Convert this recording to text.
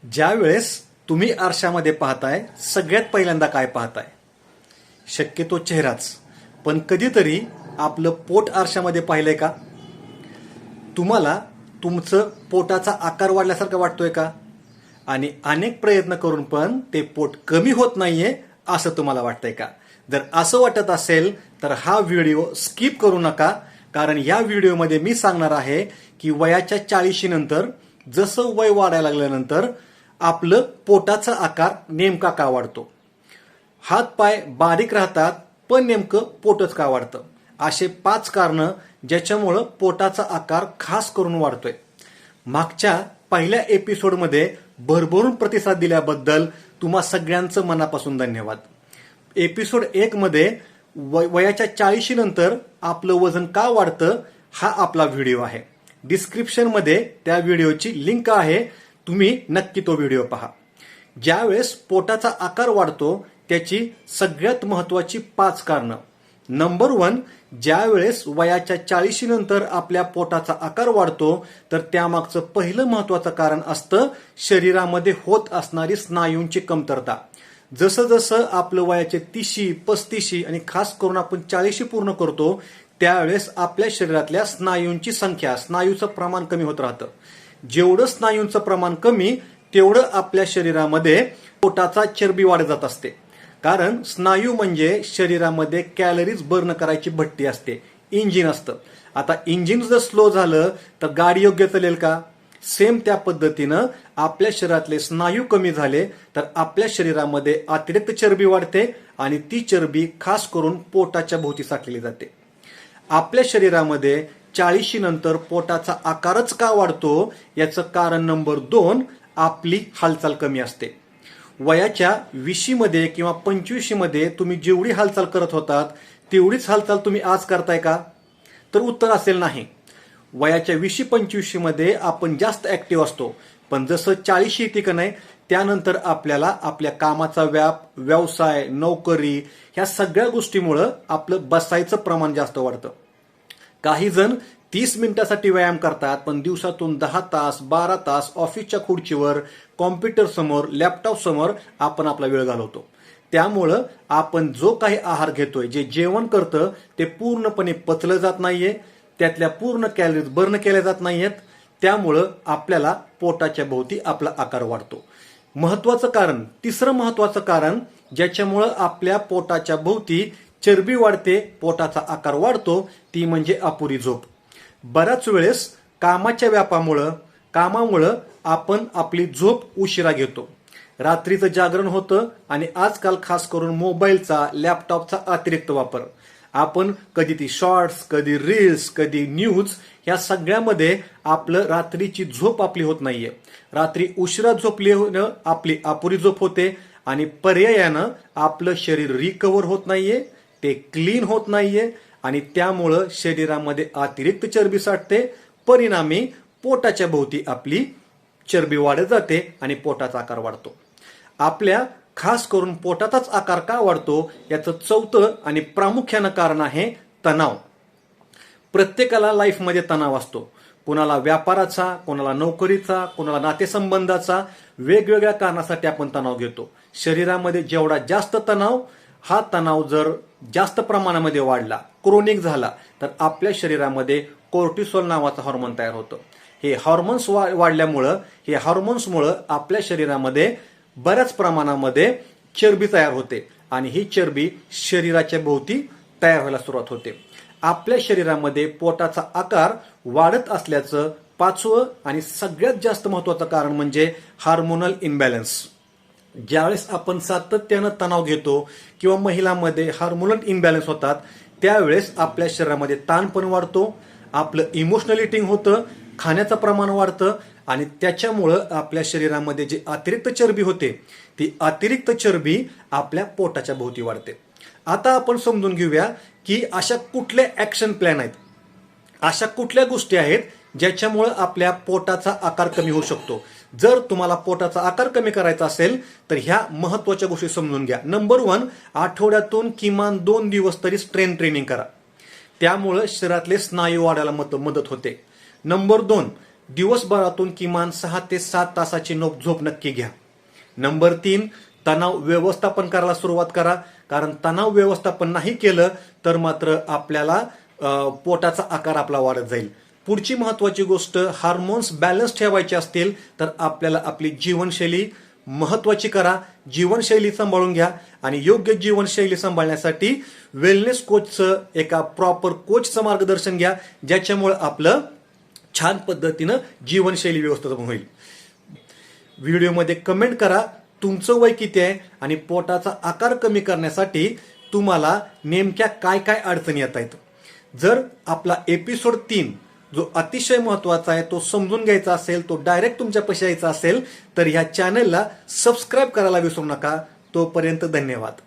ज्या वेळेस तुम्ही आरशामध्ये पाहताय सगळ्यात पहिल्यांदा काय पाहताय? शक्यतो चेहराच. पण कधीतरी आपलं पोट आरशामध्ये पाहिलंय का? तुम्हाला तुमचं पोटाचा आकार वाढल्यासारखा वाटतोय का? आणि अनेक प्रयत्न करून पण ते पोट कमी होत नाहीये असं तुम्हाला वाटतंय का? जर असं वाटत असेल तर हा व्हिडिओ स्किप करू नका, कारण या व्हिडिओमध्ये मी सांगणार आहे की वयाच्या 40 नंतर जसं वय वाढायला लागल्यानंतर आपलं पोटाचा आकार नेमका का वाढतो. हात पाय बारीक राहतात पण नेमकं पोटच का वाढतं? असे 5 कारणं ज्याच्यामुळं पोटाचा आकार खास करून वाढतोय. मागच्या पहिल्या एपिसोडमध्ये भरभरून प्रतिसाद दिल्याबद्दल तुम्हा सगळ्यांचं मनापासून धन्यवाद. एपिसोड 1 मध्ये वयाच्या 40 नंतर आपलं वजन का वाढतं हा आपला व्हिडिओ आहे. डिस्क्रिप्शन मध्ये त्या व्हिडिओची लिंक आहे, तुम्ही नक्की तो व्हिडिओ पहा. ज्यावेळेस पोटाचा आकार वाढतो त्याची सगळ्यात महत्वाची 5 कारणं. नंबर 1, ज्यावेळेस वयाच्या 40 नंतर आपल्या पोटाचा आकार वाढतो तर त्यामागचं पहिलं महत्वाचं कारण असतं शरीरामध्ये होत असणारी स्नायूंची कमतरता. जसं जसं आपलं वयाचे 30, 35 आणि खास करून आपण 40 पूर्ण करतो त्यावेळेस आपल्या शरीरातल्या स्नायूंची संख्या, स्नायूचं प्रमाण कमी होत राहतं. जेवढं स्नायूंचं प्रमाण कमी तेवढं आपल्या शरीरामध्ये पोटाचा चरबी वाढत जात असते. कारण स्नायू म्हणजे शरीरामध्ये कॅलरीज बर्न करायची भट्टी असते, इंजिन असतं. आता इंजिन जर स्लो झालं तर गाडी योग्य चालेल का? सेम त्या पद्धतीनं आपल्या शरीरातले स्नायू कमी झाले तर आपल्या शरीरामध्ये अतिरिक्त चरबी वाढते आणि ती चरबी खास करून पोटाच्या भोवती साठलेली जाते. आपल्या शरीरामध्ये 40 नंतर पोटाचा आकारच का वाढतो याचं कारण नंबर 2, आपली हालचाल कमी असते. वयाच्या 20 मध्ये किंवा 25 मध्ये तुम्ही जेवढी हालचाल करत होतात तेवढीच हालचाल तुम्ही आज करताय का? तर उत्तर असेल नाही. वयाच्या 20-25 मध्ये आपण जास्त ऍक्टिव्ह असतो, पण जसं 40 येते का नाही त्यानंतर आपल्याला आपल्या कामाचा व्याप, व्यवसाय, नोकरी ह्या सगळ्या गोष्टीमुळं आपलं बसायचं प्रमाण जास्त वाढतं. काही जण 30 मिनिटासाठी व्यायाम करतात पण दिवसातून 10 तास, 12 तास ऑफिसच्या खुर्चीवर, कॉम्प्युटर समोर, लॅपटॉप समोर आपण आपला वेळ घालवतो. त्यामुळं आपण जो काही आहार घेतोय, जे जेवण करतं ते पूर्णपणे पचलं जात नाहीये, त्यातल्या पूर्ण कॅलरीज बर्न केल्या जात नाहीयेत. त्यामुळं आपल्याला पोटाच्या भोवती आपला आकार वाढतो. महत्वाचं कारण, तिसरं महत्वाचं कारण ज्याच्यामुळं आपल्या पोटाच्या भोवती चरबी वाढते, पोटाचा आकार वाढतो, ती म्हणजे अपुरी झोप. बऱ्याच वेळेस कामाच्या कामामुळं आपण आपली झोप उशिरा घेतो. रात्रीचं जागरण होतं आणि आजकाल खास करून मोबाईलचा, लॅपटॉपचा अतिरिक्त वापर. आपण कधी ती शॉर्ट्स, कधी रील्स, कधी न्यूज या सगळ्यामध्ये आपलं रात्रीची झोप आपली होत नाहीये. रात्री उशिरा झोपल्यानं आपली अपुरी झोप होते आणि पर्यायानं आपलं शरीर रिकव्हर होत नाहीये, ते क्लीन होत नाहीये आणि त्यामुळं शरीरामध्ये अतिरिक्त चरबी साठते. परिणामी पोटाच्या भोवती आपली चरबी वाढत जाते आणि पोटाचा आकार वाढतो. आपल्या खास करून पोटाचाच आकार का वाढतो याचं 4थं आणि प्रामुख्यानं कारण आहे तणाव. प्रत्येकाला लाईफमध्ये तणाव असतो. कोणाला व्यापाराचा, कोणाला नोकरीचा, कोणाला नातेसंबंधाचा, वेगवेगळ्या कारणासाठी आपण तणाव घेतो. शरीरामध्ये जेवढा जास्त तणाव, हा तणाव जर जास्त प्रमाणामध्ये वाढला, क्रोनिक झाला तर आपल्या शरीरामध्ये कोर्टिसॉल नावाचं हार्मोन तयार होतं. हे हार्मोन्स वाढल्यामुळं, हे हार्मोन्समुळं आपल्या शरीरामध्ये बऱ्याच प्रमाणामध्ये चरबी तयार होते आणि ही चरबी शरीराच्या भोवती तयार व्हायला सुरुवात होते. आपल्या शरीरामध्ये पोटाचा आकार वाढत असल्याचं 5वं आणि सगळ्यात जास्त महत्वाचं कारण म्हणजे हार्मोनल इम्बॅलन्स. ज्यावेळेस आपण सातत्यानं तणाव घेतो किंवा महिलांमध्ये हार्मोनल इम्बॅलन्स होतात त्यावेळेस आपल्या शरीरामध्ये ताण पण वाढतो, आपलं इमोशनल इटिंग होतं, खाण्याचं प्रमाण वाढतं आणि त्याच्यामुळं आपल्या शरीरामध्ये जी अतिरिक्त चरबी होते ती अतिरिक्त चरबी आपल्या पोटाच्या भोवती वाढते. आता आपण समजून घेऊया की अशा कुठल्या ऍक्शन प्लॅन आहेत, अशा कुठल्या गोष्टी आहेत ज्याच्यामुळं आपल्या पोटाचा आकार कमी होऊ शकतो. जर तुम्हाला पोटाचा आकार कमी करायचा असेल तर ह्या महत्वाच्या गोष्टी समजून घ्या. नंबर 1, आठवड्यातून किमान 2 दिवस तरी स्ट्रेंथ ट्रेनिंग करा. त्यामुळं शरीरातले स्नायू वाढायला मदत होते. नंबर 2, दिवसभरातून किमान 6 ते 7 तासाची झोप नक्की घ्या. नंबर 3, तणाव व्यवस्थापन करायला सुरुवात करा. कारण तणाव व्यवस्थापन नाही केलं तर मात्र आपल्याला पोटाचा आकार आपला वाढत जाईल. पुढची महत्वाची गोष्ट, हार्मोन्स बॅलन्स ठेवायचे असतील तर आपल्याला आपली जीवनशैली महत्वाची करा. जीवनशैली सांभाळून घ्या आणि योग्य जीवनशैली सांभाळण्यासाठी वेलनेस कोचचं, एका प्रॉपर कोचचं मार्गदर्शन घ्या, ज्याच्यामुळे आपलं छान पद्धतीनं जीवनशैली व्यवस्थापन होईल. व्हिडिओमध्ये कमेंट करा तुमचं वय किती आहे आणि पोटाचा आकार कमी करण्यासाठी तुम्हाला नेमक्या काय काय अडचणी येत आहेत. जर आपला एपिसोड 3 जो अतिशय महत्वाचा आहे तो समजून घ्यायचा असेल, तो डायरेक्ट तुमच्यापाशी यायचा असेल तर ह्या चॅनलला सबस्क्राईब करायला विसरू नका. तोपर्यंत धन्यवाद.